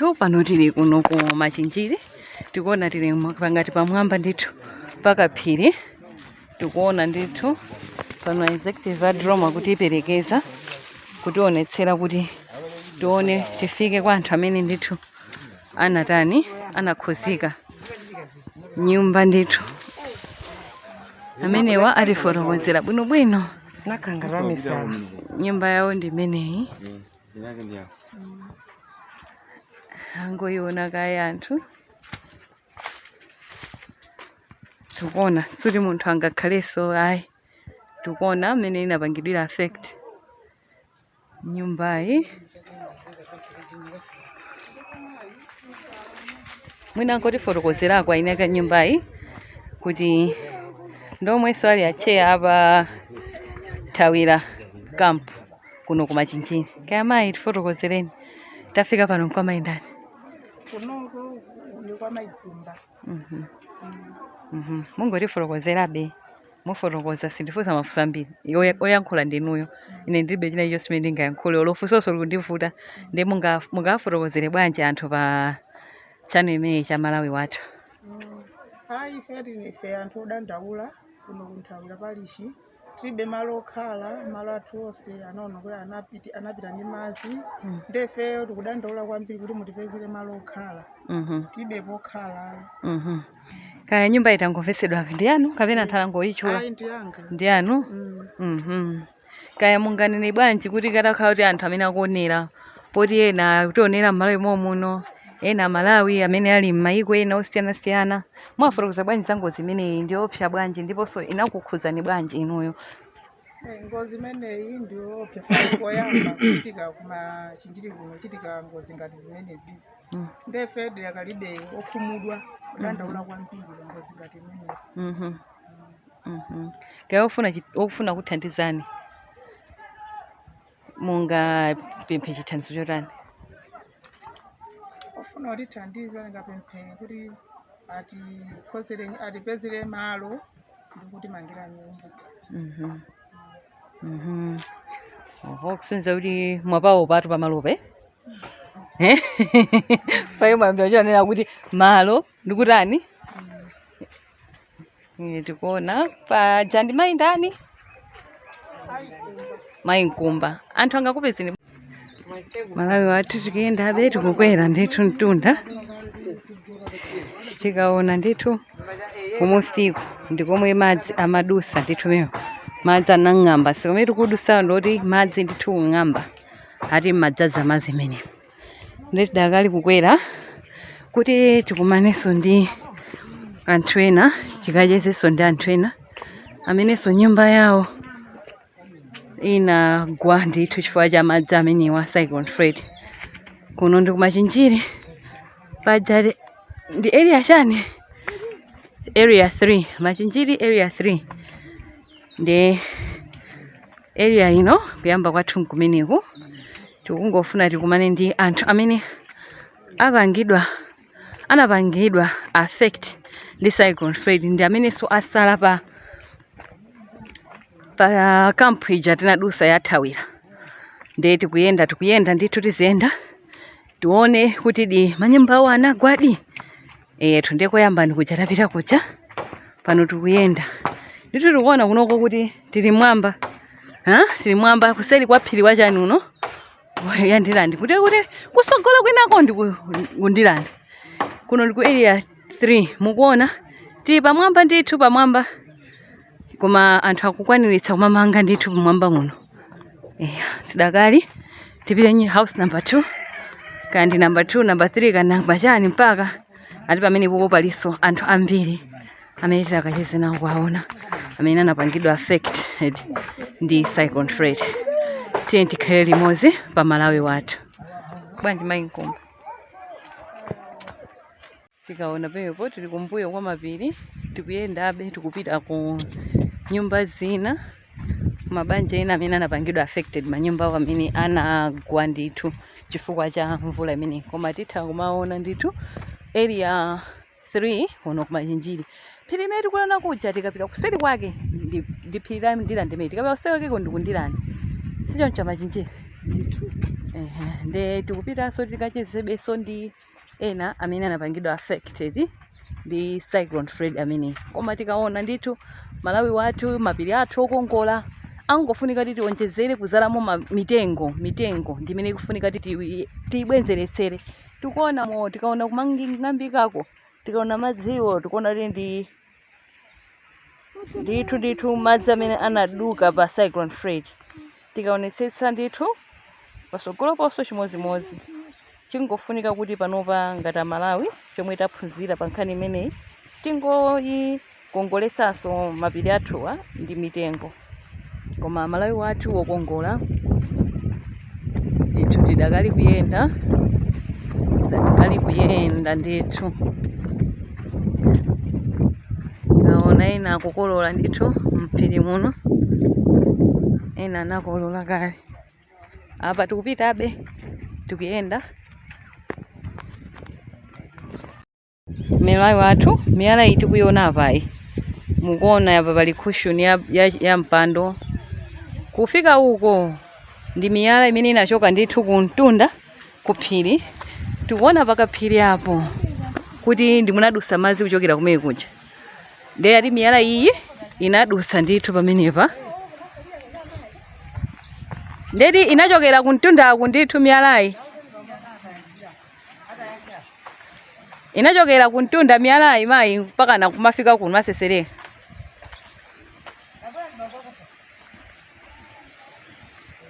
Pano tili kuno ku Machinjiri, tikuona tili pangati pamwamba ndithu paka phiri. Tikuona ndithu pano executive adroma kuti iperekeza kutionetsera kuti tione tifike kwa anthu amene ndithu anakhuzika nyumba ndithu. Amenewa atifotokozera bwinobwino nyumba yawo ndi imeneyi. Angoiona kaya anthu. Tikuona suti munthu angakhaleso ayi. Tikuona amene inapangidwira affect nyumbayi. Mwina angotifotokozerako ainaka nyumbayi kuti ndomweso ali acheya apa thawira camp kuno ku Machinjiri. Kaya mayi tifotokozereni tafika pano kwa mayi ndani. Kunoko ni kwa Maikumba. Mungotifotokozerabe mufotokoza sindifusa mafusa mbiri oyankhula ndinuyo ine ndilibe china chonse chimene ndingayankhule olofusoso likundivuta ndi mungafotokozere bwanji anthu pa channel imeneyi cha Malawi wathu. Hayi ife anthu odandaula kuno kunthawira palishi tilibe malo okhala, malo athu onse anaoneka anapita ndi madzi. Ndefe tikudandaula kwambiri kuti mutipezere malo okhala. Tilibe pokhala. Kaya nyumba itangomvetsedwa ndi yanu kapena anthu angoyichula? Hayi ndi yanga. Ndi yanu? Kaya munganene bwanji kuti katakhala kuti anthu amene akuonera poti ena kutionera m'Malawi muno ena Malawi amene ali m'mayiko ena osiyanasiyana mwafotokoza bwanji za ngozi imeneyi ndiopsa bwanji ndiponso inakukhuzani bwanji inuyo? Ngozi imeneyi ndiopsa koyamba kuchitika ku Machinjiri kuno kuchitika ngozi ngati zimenezi. Ndefe yakalibe okhumudwa kudandaula kwambiri ngozi ngati imeneyi. Kaya ofuna kuthandizani mungapemphe chithandizo chotani? Ofuna kutithandiza ngapemphe kuti atipezere malo ndikuti mangira nyumba. Kusenza kuti mwapawo patu pamalope? Payo mwambia chanena kuti malo ndikutani? Tikuona paja ndi mayi ndani? Mayi Nkumba. Anthu angakupezeni Malawi wathu tikuyendabe tikukwera ndithu mtunda. Tikaona ndithu kumusiku ndikomwe madzi amadusa ndithu mewo. Madzi anang'amba sikomwe tikudusa ndoti madzi ndithu kung'amba ati madzaza madzi menene. Ndeti dakali kukwera kuti tikumaneso ndi anthu ena tikachezenso ndi anthu ena amenenso nyumba yawo inagwa ndithu chifukwa cha madzi amenewa Cyclone Freddy. Kuno ndi ku Machinjiri paja ndi area chani? Area 3 Machinjiri area 3 ndi area ino kuyamba kwathu kumeneku. Tikungofuna tikumane ndi anthu amene anapangidwa affect ndi Cyclone Freddy ndi amenenso asala pa camp ija tinadusa yathawira. Ndi tikuyenda ndithu tiziyenda tione kuti di manyumba awo anagwadi. Tundekoyamba ndikuja tapita kuja pano tikuyenda ndithu tikuona kunoko kuti tili mwamba. Tili mwamba kuseri kwa phiri wachani uno yandilandi kuti kusogola kwinako ndikundilandi. Kuno ndi ku area 3 mukuona tili pamwamba ndithu pamwamba koma anthu akukwaniritsa kumamanga ndithu pamwamba muno. Tidakali tipite house number 2 kandi number 2 number 3 kana bachani mpaka ati pamene popo paliso anthu ambiri amene tikacheze nawo kwaona amene anapangidwa affected ndi Cyclone Freddy. Tiye tikhale limodzi pa Malawi wathu. Bwanji mayi Nkumba. Tikaona pepo tili kumbuyo kwa mapiri tikuyendabe tikupita ku nyumba zina mabanja ena amene anapangidwa affected manyumba awo amene anagwa ndithu chifukwa cha mvula imene. Koma titha kumaona ndithu area 3 kuno ku Machinjiri. Phiri imene tikuona kuja tikapita kuseri kwake ndi phiri la ndilandi imene tikapita kuseri kwake ndikundilandi. Sichoncho Machinjiri. Nde tikupitanso tikachezebenso ndi ena amene anapangidwa affected ndi Cyclone Freddy amene. Koma tikaona ndithu Malawi wathu mapiri athu okongola angofunika kuti tionjezere kuzalamo mitengo ndimene ikufunika kuti tibwenzeretsere. Tikuona tikaona kumang'ambikako tikaona madziwo tikuona kuti ndithu madzi amene anaduka pa Cyclone Freddy. Tikaonetsetsa ndithu pasogoloponso chimozimozi chingofunika kuti panopa ngati Malawi chomwe taphunzira pa nkhani imeneyi tingoyikongoletsanso mapiri athuwa ndi mitengo. Koma Malawi wathu wokongola ndithu tidakali kuyenda ndithu. Taona ena akukolola ndithu mphiri muno, ena anakolola kale. Apa tikupitabe tikuyenda Malawi wathu. Miyala iyi tikuiona apayi mukuona apa pali cushion ya mpando. Kufika uko ndi miyala imene inachoka ndithu kuntunda kuphiri. Tikuona pakaphiri apo kuti ndimunadusa madzi kuchokera kumene kuja. Ndiye ati miyala iyi inadusa ndithu pamenepa. Ndeti inachokera kuntundaku ndithu miyalayi. Inachokera kuntunda miyalayi mayi mpaka nakumafika kuno masesere.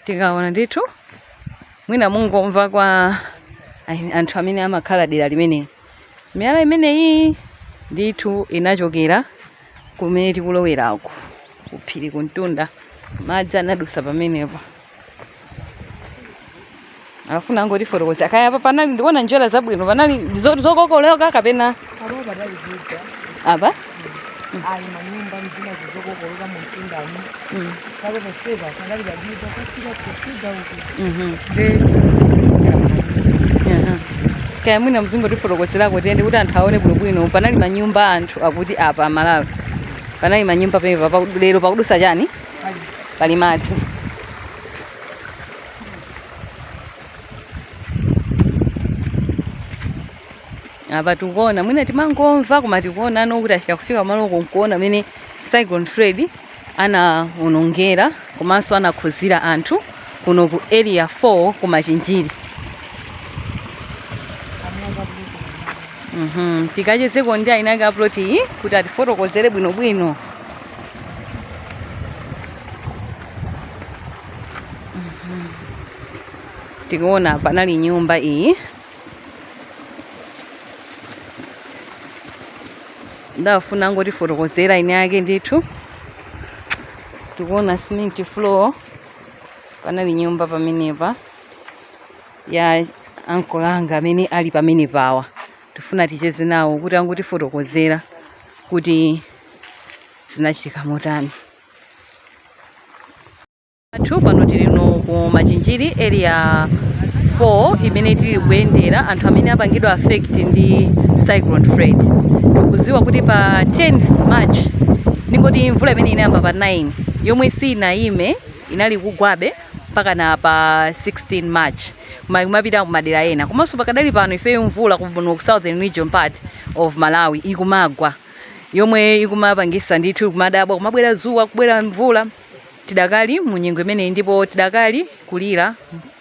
Tikaona ndithu mwina mungomva kwa anthu amene amakhala dera limene. Miyala imeneyi ndithu inachokera kumene tikuloweraku kuphiri kuntunda, madzi anadusa pamenepo. Afuna ngoti fotokoza kaya apa panali ndikuona njira zabwino, panali zokokoleka kapena apa ayi manyumba mzima zizokokoloka mu mtundamo. Kale baseba kanali bagiza kusika kusiga uku. Kaya mwina mzingo tifotokozerako tiyende kuti anthu aone bwinobwino. Panali manyumba anthu akuti apa Malawi panali manyumba pamenepa lero pakudusa chani pali madzi. Apa tikuona mwina timangomva koma tikuona kuti achita kufika malo konkuona amene Cyclone Freddy anaonongera komanso anakhuzira anthu kuno ku area 4 ku Machinjiri. Tikachezeko ndi ayinake aploti iyi kuti atifotokozere bwinobwino. Tikuona panali nyumba iyi. Ndafuna ngoti fotokozera ine yake ndithu. Tikuona cement floor, panali nyumba pamenepa ya uncle anga amene ali pamenepawa. Tifuna ticheze nawo kuti angoti fotokozera kuti zinachitika motani. Athu pano tili no ku Machinjiri area 4 imene tili kuyendera anthu amene apangidwa affect ndi Cyclone Freddy. Tikuziwa kuti pa 10 March ningoti mvula imene inayamba pa 9 yomwe sinayime inali kugwabe mpaka na pa 16 March kumapita kumadera ena. Komanso pakadali pano ifeyo mvula kuno ku southern region part of Malawi ikumagwa yomwe ikumapangisa ndithu kumadabwa kumabwera zuwa kubwera mvula. Tidakali mu nyengo imene ndipo tidakali kulira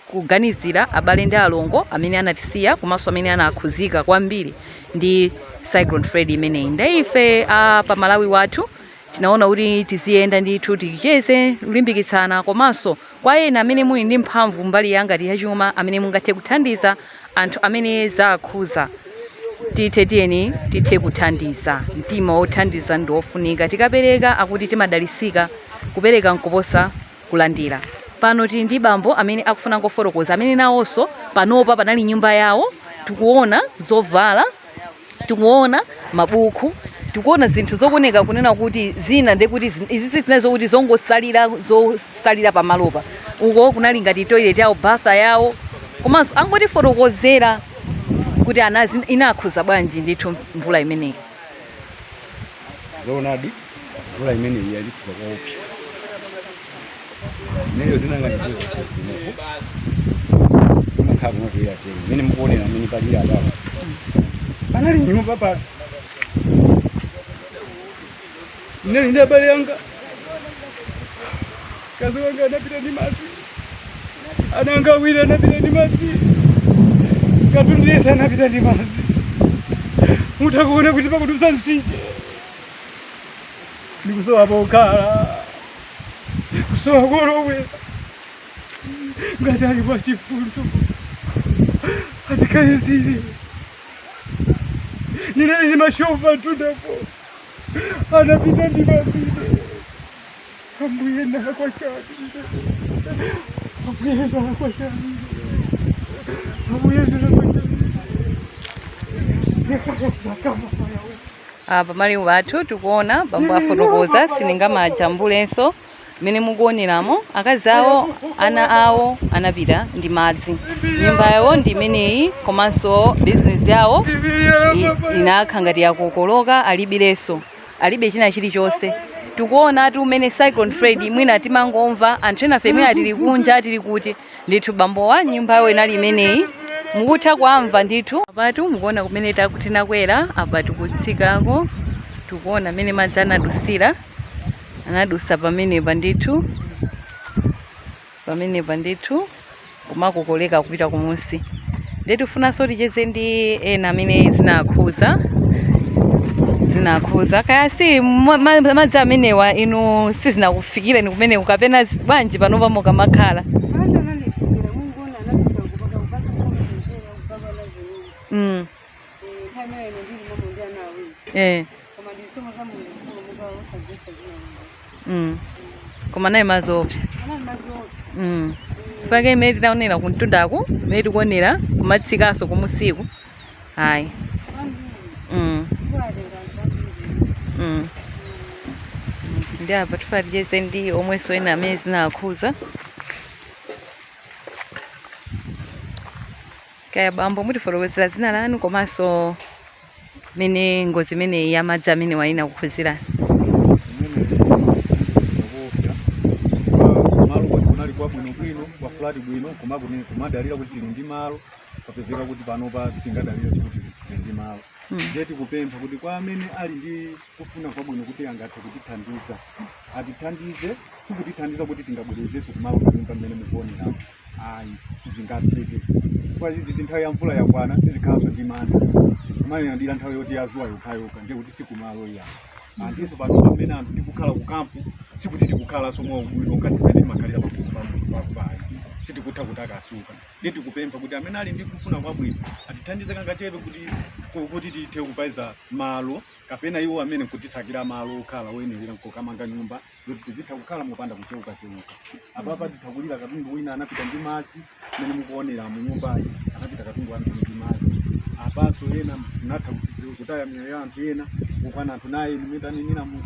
kuganizira abale ndi alongo amene anatisiya komanso amene anakhuzika kwambiri ndi Cyclone Freddy imeneyi. Ndaife pa Malawi wathu tinaona kuti tiziyenda ndithu ticheze kulimbikitsana komanso kwa ena amene muli ndi mphamvu mbali yangati yachuma amene mungathe kuthandiza anthu amene zakhuza. Tithe kuthandiza. Mtima wothandiza ndi wofunika. Tikapereka akuti timadalisika, kupereka nkoposa kulandira. Pano tili ndi bambo amene akufuna ngofotokoza amene nawonso panopa panali nyumba yawo. Tikuona zovala, tikuona mabuku, tikuona zinthu zokoneka kunena kuti zina ndi kuti izi zinazo kuti zosalira pamalopa. Uko kunali ngati toilet yawo, bath yawo. Komanso angoti fotokozera kuti inakhuza bwanji ndithu mvula imeneyi. Zonadi mvula imeneyi yalikhuza kwaopsa. Neyo zinangati makhala kunotoera tena mene mukuonera mene palira apapo panali nyumba pano nali ndi abale yanga kazi wanga anapita ndi madzi ana anga awiri anapita ndi madzi katundu yese anapita ndi madzi mutakuona kuti pakudusa msinje ndikusowa pokhala kusowa kolowera ngati ali pa chifundo atikalizire ninali ndi mashofa tundapo anapita ndi madzi ambuye nakwachani ambuye nakwachani ambuye nakwachani apa mali wathu tikuona bambo afotokoza sininga majambulenso mene mukuoneramo akazi awo ana awo anapita ndi madzi nyumba yawo ndi imeneyi komanso business yawo inakha ngati yakukoloka alibileso alibe china chilichonse tikuona ati umene Cyclone Freddy mwina timangomva anthu enafe mwina tili kunja tili kuti ndithu bambo wa nyumba yawo inali imeneyi mukutha kuamva ndithu apatu mukuona kumene tinakwera apa tikutsikako tikuona mene madzi anadusa pamenepa ndithu kumakukoleka kupita kumusi ndetu funaso ticheze ndi ena amene zinakhuza kaya si madzi amenewa inu sizinakufikireni kumene kapena bwanji panopa mukamakhala koma naye mazopsa pake imene tinaonera kumtundaku imene tikuonera kumatsikaso kumusiku hayi ndi apa tifuna ticheze ndi omwenso ena amene zinakhuza kaya bambo mutifotokozera dzina lanu komanso mene ngozi imene ya madzi amene waina kukhuzirani bwino kwa flati bwino kumadalira kuti tili ndi malo kapezeka kuti panopa tingadalira kuti tili ndi malo ndeti kupempha kuti kwa amene ali ndi kufuna kwabwino kuti angathe kutithandiza atithandize tikutithandiza kuti tingabwerezenso kumalo kapempha mmene mukuonera ayi zingatheke kwa izi nthawi ya mvula yakwana tizikhalanso ndi manda kumene ndira nthawi yoti yazuwa yokhayoka ndiye kuti sikumalo iya andiso panopa mmene anthu tikukhala ku kampu sikuti tikukhalanso mwa ubwino ngati mmene timakhalira pakubayi sitikutha kutakasuka ndeti kupempha kuti amene ali ndi kufuna kwabwino atithandize kangachepe kuti tithe kupaiza malo kapena iwo amene kutisakira malo okhala woyenera nkokamanga nyumba kuti tizitha kukhala mopanda kucheuka apapa tithakulira katundu wina anapita ndi madzi mmene mukuonera mu nyumbayi anapita katundu wina ndi madzi apanso ena natha kutaya miyoyo ya anthu ena kukwana anthu naye nimetanenera mu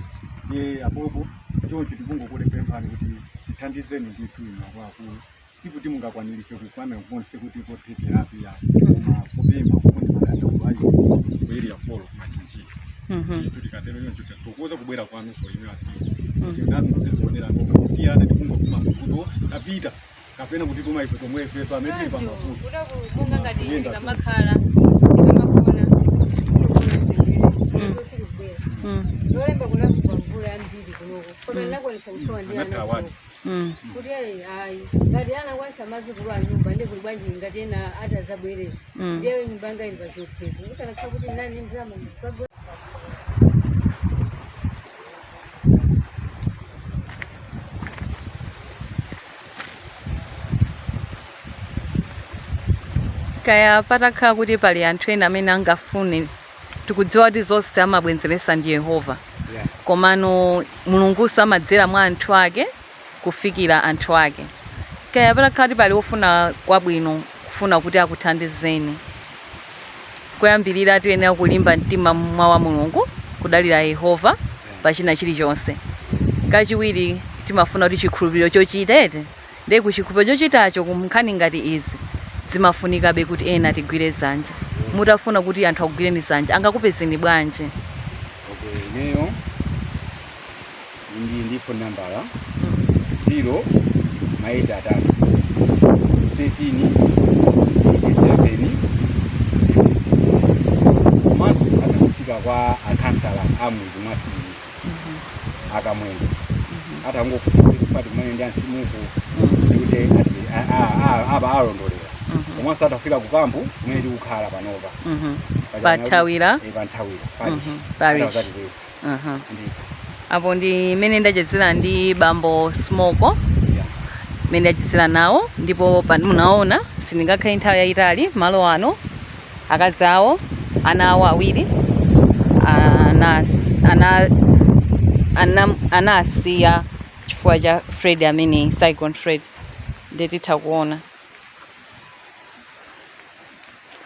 apopo chonchi tikungokupemphani kuti tithandizeni ndithu akulu sikuti mungakwanirise kukwana konse kuti kothekerapi ya kupempha kuti makadaulo kuyeria folo machinjiri kuti katero yoncho tokoza kubwera kwanu so ino asisi kuti nanu tizionera ngoba kusiyana tikungofuma mafuto apita kapena kuti tuma ife tomwe ife pamene pa mafuto kuda kunga ngati ndikamakhala ndikamakona lolemba kunavuka mvula yambiri kunoko koma ndakwanisa kusowa ndi ana kuti ayi ngati ana kwanisa madzi kulwa nyumba ndi kuli bwanji ngati ena atazabwerera ndiye nyumba yanga ili pazopheza ndikanakhala kuti nani ndalama mukagwa kaya patakhala kuti pali anthu ena amene angafune tikudziwa kuti zonse amabwenzeresa ndi Yehova komano mulunguso amadzera mwa anthu ake kufikira anthu ake kaya patakhala kuti pali ofuna kwabwino kufuna kuti akuthandizeni kuyambirira tiyenera kulimba mtima mwa mulungu kudalira Yehova pachina chilichonse kachiwiri timafuna kuti chikhulupiriro chochitete ndi kuchikhulupiriro chochitacho kumnkhani ngati izi zimafunikabe kuti ena tigwire dzanja mutafuna kuti anthu akugwireni dzanja angakupezeni bwanji ineyo ndi phone number 0 maita 3 13 87 komanso akasifika kwa akansala amwezi mwafiri akamwenda atangofati kumene ndi ansimuko kuti apa alondolera komanso atafika ku kampu kumene tikukhala panopa pathawira parish apo ndi mmene ndachezera ndi bambo Smoko mmene ndachezera nawo, ndipo munaona sindingakhale nthawi yayitali malo ano. Akazi awo ana awo awiri anasiya chifukwa cha Freddy amene Cyclone Freddy ndetitha kuona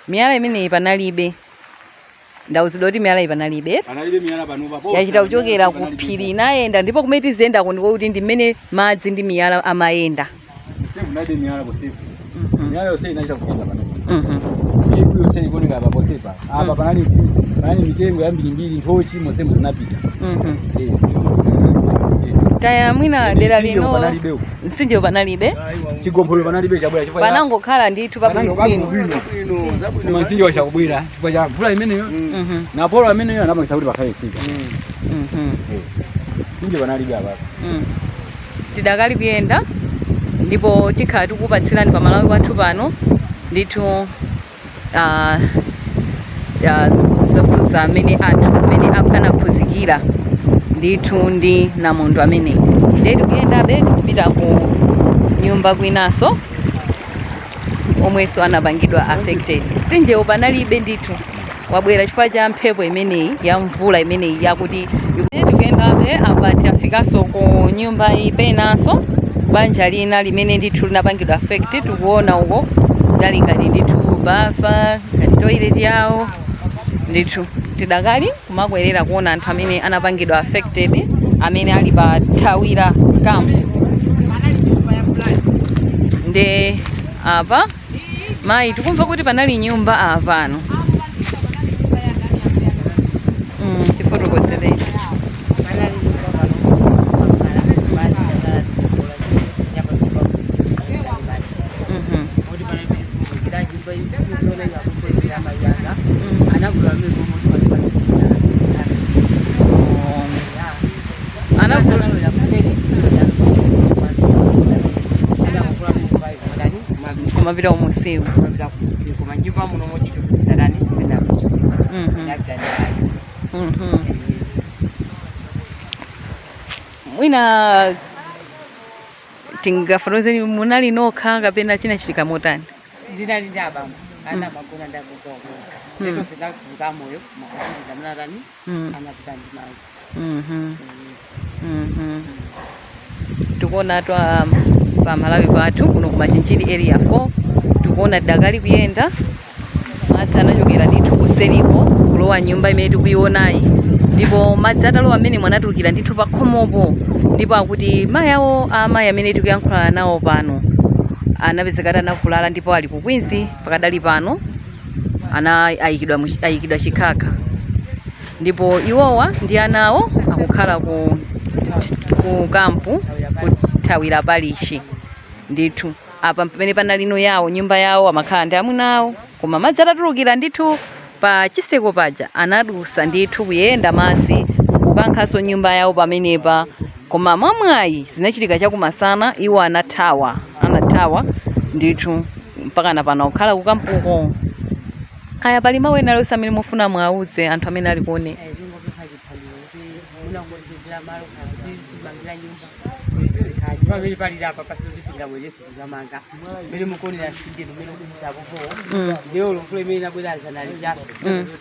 miyala imeneyi panalibe. Ndawuzidwa kuti miyala panalibe yachita kuchokera ku phiri inayenda, ndipo kumene tiziyendako ndiko kuti ndi mmene madzi ndi miyala amayenda. apa panali mitengo yambirimbiri nthochi monsemo zinapita. Kaya mwina dera lino mtsinje panalibe, chigompholo panalibe chabwera chifukwa panangokhala ndithu pabwino mtsinje wachakubwera chifukwa cha mvula imeneyo na polo ameneyo anapangisa kuti pakhale sika. Mtsinje panalibe apa tidakali kuyenda, ndipo tikhala tikupatsirani pa Malawi wathu pano ndithu zokuza amene anthu amene akanakhuzikira ndithu ndi namunthu amene ndeti kuyendabe kupita ku nyumba kwinaso omwenso anapangidwa affected. Mtsinjewo panalibe ndithu, wabwera chifukwa cha mphepo imeneyi ya mvula imeneyi yakuti tikuyendabe apa tafikanso ku nyumba ipenaso banja lina limene ndithu linapangidwa affected. Tikuona uko dali ngati ndithu bafa ngati toilet yawo ndithu tidakali kumakwerera kuona anthu amene anapangidwa affected amene ali pa thawira camp. Nde apa mayi tikumva kuti panali nyumba apano tifotokozereni. Kumapita umusiku nyumba muno mochitosidani mwina tingafotokozeni munali nokha kapena chinachitika motani? ndinali ndi abambo ana magona ndakutoka leto sinakuvuka moyo makuti ndamnarani anapita ndi mazi. Tikuona pa Malawi pathu kuno ku Machinjiri area 4 tikuona tidakali kuyenda madzi anachokera ndithu kuseriko kulowa nyumba imene tikuyionayi, ndipo madzi atalowa amene mwanatulukira ndithu pa khomopo, ndipo akuti mayi awo amayi amene tikuyankhulana nawo pano anapezeka kuti anavulala ndipo ali ku Kwinzi pakadali pano ayikidwa chikhakha, ndipo iwowa ndi anawo akukhala ku kampu kuthawira parishi ndithu. Apa pamene panalino yawo nyumba yawo amakhala ndi amuna awo, koma madzi atatulukira ndithu pa chiseko paja anadusa ndithu kuyenda madzi kukankhaso nyumba yawo pamenepa, koma mwamwayi zinachitika chakumasana iwo anathawa ndithu mpaka napano kukhala kukampuko. Kaya pali mawu ena lonse amene mufuna mwauze anthu amene ali kuone? Pamene palilapa pasizipinda bwereso kuzamanga mbere mukonera sije lumene kumutabuko lero lufule imene nabwera zanalija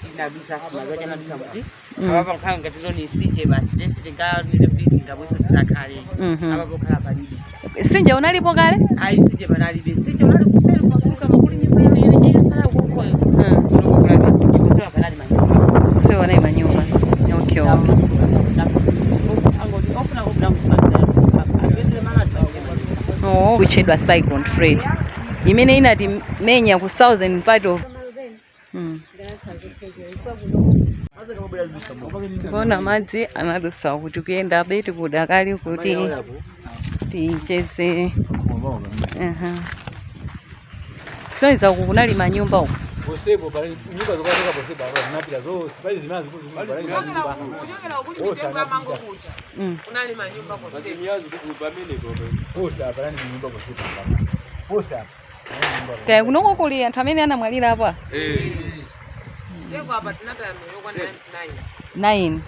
tinadusa mazaja nadusa kuti ababa nkhala ngati loni sije basi desi tingalire bidi ngabweso tizakhale ababa khala palibe. Sije unalipo kale? Ayi sije panalibe, sije unali kuseri kwakuruka makuli nyumba yene ile sala kuko ndokula basi kusera panali manyumba kusera na manyumba. Okay. Kuchedwa Cyclone Freddy imene inati menya ku southern part of bona madzi anadusa kuti kuyenda beti kudakali kuti ticheze soiza kunali manyumba uko Posebo pale nyumba zokazoka posebo zinapita zose bali zinazi kuti kuchokera kuti mitengo mango kucha kunali manyumba posebo nyazi kuti pamene kobe posa pale ni nyumba posebo posa kaya kunoko kuli anthu amene anamwalira apa tengo apa tinatami yokwa 9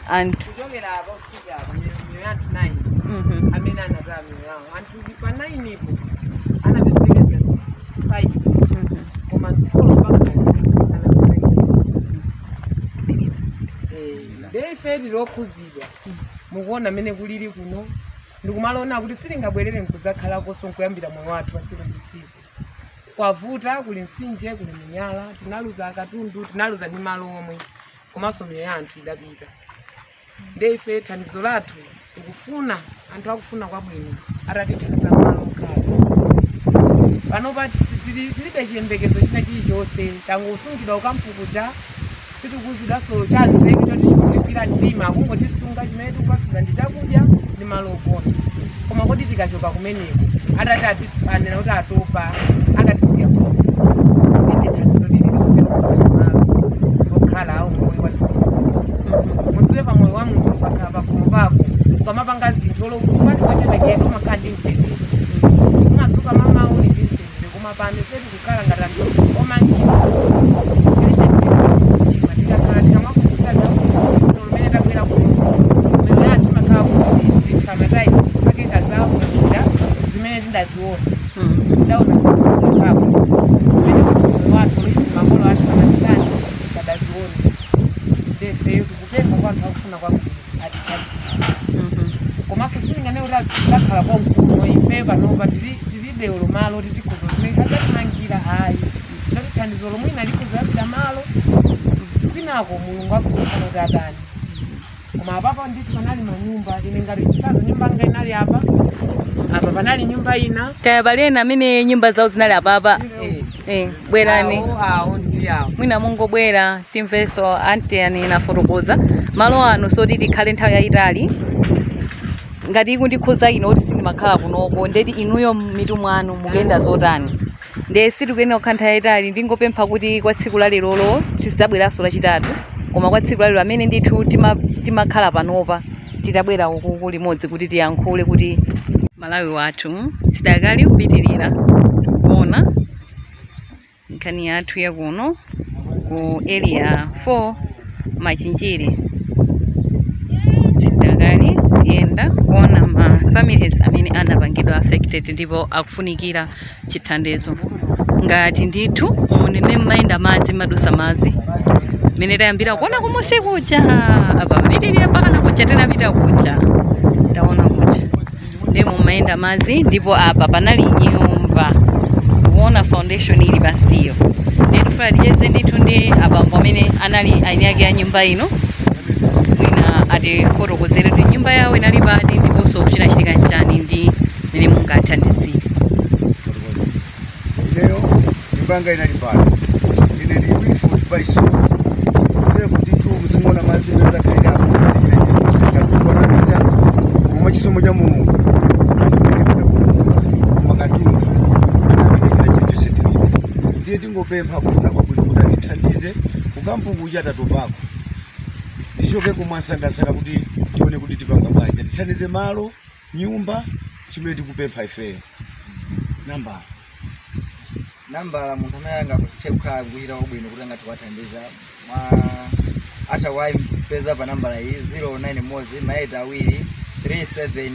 and kuchokera apa kufika apa nyo yanthu 9 amene anatami yawo anthu pa 9 ipo anapezeka 5 koma ndikolo ndefeti lokhuzidwa mukuona amene kulili kuno ndikumalona kuti silingabwerere nkuzakhalako nkuyambira moyo wathu watsiku ndi tsiku kwavuta kuli msinje kuli minyala tinaluza akatundu tinaluza ndi malo omwe komanso miyoyo yanthu idapita ndefe thandizo lathu tikufuna anthu akufuna kwabwino atatithandiza malo okhala panopa tilibe chiyembekezo china chilichonse tangosungidwa ukampukucha sitikuzidwaso chanu peke choti chikutikira mtima kungotisunga chimene tikupasula ndi chakudya ndi malo ogona koma kuti tikachoka kumeneko atati anena kuti atopa akatisiya kuti ende thandizo lililonse malo okhala awo moyo wa dziko mudziwe pa moyo wa munthu ukakhala pakhomo pako ukamapanga zinthu olokupati kwachenekera umakhala ndi mtendere umadzuka mamawu ni mtendere koma pano seti kukhala ngati anthu omangira mulungu akuzofana kuti adani koma apapo nditi panali manyumba ine ngati chikazo nyumba nga inali apa panali nyumba ina kaya balena amene nyumba zawo zinali apapa bwerani awo ndi awo mwina mungobwera timveso anti ani nafotokoza malo ano soti tikhale nthawi yayitali ngati ikundikhuza ino kuti sindimakhala kunoko ndeti inuyo mitu mwanu mukuyenda zotani nde sitikuyenda kukhala nthawi yayitali ndingopempha kuti kwa tsiku la lerolo tizabweranso lachitatu koma kwa tsiku la lero amene ndithu timakhala panopa titabwera uku limodzi kuti tiyankhule kuti Malawi wathu sidakali kupitirira kuona nkhani yathu yakuno ku area 4 Machinjiri sidakali kuyenda kuona ma families amene anapangidwa affected ndipo akufunikira chithandizo ngati ndithu umunene mmayenda madzi madusa madzi mene tayambira kuona kumusi kucha apa papitirira pakana kucha tinapita kucha taona kucha ndimo mmayenda madzi ndipo apa panali nyumba kuona foundation ili pansiyo ndithu Freddy yeze ndithu ndi abambo amene anali aini yake ya nyumba ino mwina atifotokozere kuti nyumba yawo inali pati ndiponso chinachitika nchani ndi mene mungathandizire. Leo nyumba yanga inali pati ine ndi Wilford Baiso kutera kuti tu muzingona mazimbe zakenda hapo sikazikona nita koma chisomo cha Mulungu makatundu anapita chinthu setini ndiye tingopempha kufuna kwabwino kuti atithandize ukampukucha tatopako tichoke kumwasangasanga kuti tione kuti tipanga bwanji tithandize malo nyumba chimene tikupempha ifeyo namba munthu amene angakuteka kuchita kwabwino kuti angatithandiza ata waipeza pa nambala iyi 09 mozi maeta awiri 37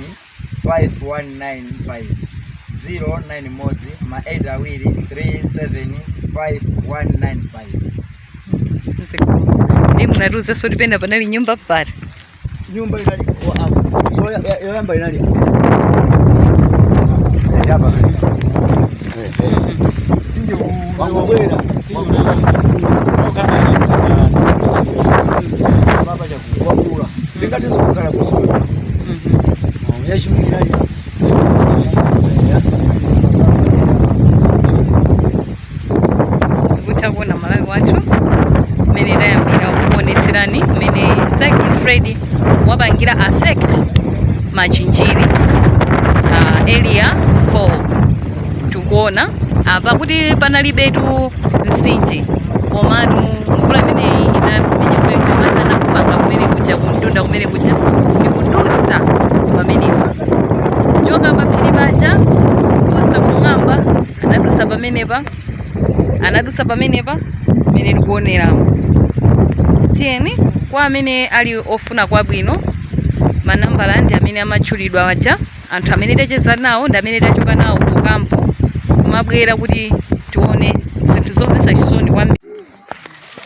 5195 09 mozi maeta awiri 37 5195. Ndi munatuza soti penda panali nyumba pati nyumba inali yoyamba inali yaba sinje wangobwera baba jakukula ndingatizo kukala kusoma yashimulirali kuona Malawi wathu mene tayambira kuonetserani mene Cyclone Freddy wapangira affect Machinjiri area 4 tikuona apa kuti panalibetu mtsinje komatu mvula imeneyi inamenya kwetu madzi anakupanga kumene kuja kumtunda kumene kuja ndikudusa pamenepa choka paphiri paja kudusa kumwamba anadusa pamenepa mene tikuoneramo. Tiyeni kwa amene ali ofuna kwabwino manambala ndi amene amatchulidwa waja, anthu amene tacheza nawo ndi amene tachoka nawo ku kampu kumabwera kuti tione zinthu zomvetsa chisoni kwambiri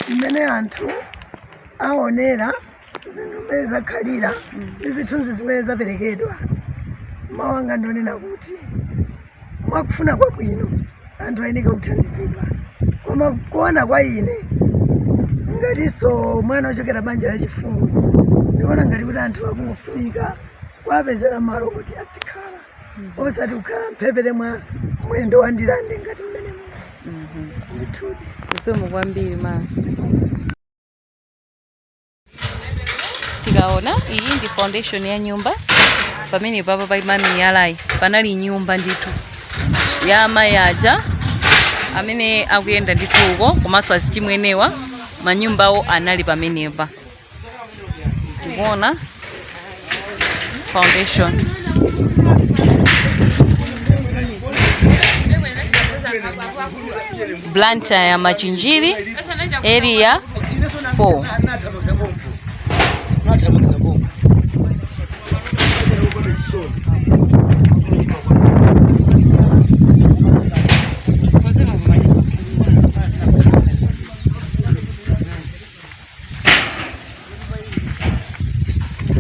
mmene anthu aonera zinthu zimene zakhalira ndi zithunzi zimene zaperekedwa. Mawu anga ndionena kuti mwakufuna kwabwino anthu ayeneka kuthandizidwa, koma kuona kwa ine ngatinso mwana ochokera banja lachifumu ndiona ngati kuti anthu akungofunika kuwapezera malo kuti azikhala osati kukhala mphepete mwa mwendo wa ndilande ngati mmene ndithudi. Zikomo kwambiri ma. Tikaona iyi ndi foundation ya nyumba pamene papa pa imani yalayi panali nyumba ndithu ya amayi aja amene akuyenda ndithuko komanso azichimwenewa manyumbawo anali pamenepa. Tikuona foundation Blantyre ya Machinjiri area 4.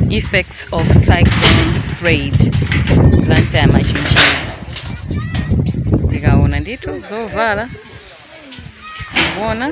Effects of Cyclone Freddy, Blantyre Machinjiri. Tikaona ndithu zovala kuona